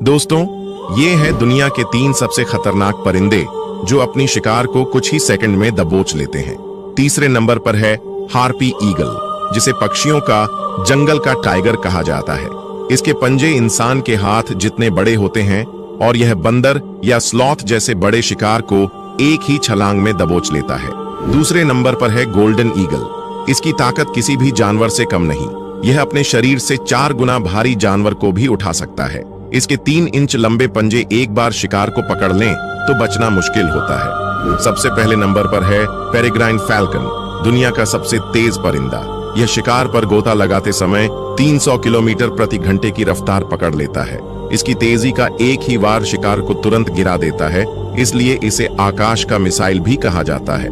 दोस्तों, ये है दुनिया के 3 सबसे खतरनाक परिंदे जो अपनी शिकार को कुछ ही सेकंड में दबोच लेते हैं। तीसरे नंबर पर है हार्पी ईगल, जिसे पक्षियों का जंगल का टाइगर कहा जाता है। इसके पंजे इंसान के हाथ जितने बड़े होते हैं और यह बंदर या स्लॉथ जैसे बड़े शिकार को एक ही छलांग में दबोच लेता है। दूसरे नंबर पर है गोल्डन ईगल। इसकी ताकत किसी भी जानवर से कम नहीं। यह अपने शरीर से 4 गुना भारी जानवर को भी उठा सकता है। इसके 3 इंच लंबे पंजे एक बार शिकार को पकड़ लें तो बचना मुश्किल होता है। सबसे पहले नंबर पर है पेरेग्राइन फैल्कन, दुनिया का सबसे तेज परिंदा। यह शिकार पर गोता लगाते समय 300 किलोमीटर प्रति घंटे की रफ्तार पकड़ लेता है। इसकी तेजी का एक ही वार शिकार को तुरंत गिरा देता है, इसलिए इसे आकाश का मिसाइल भी कहा जाता है।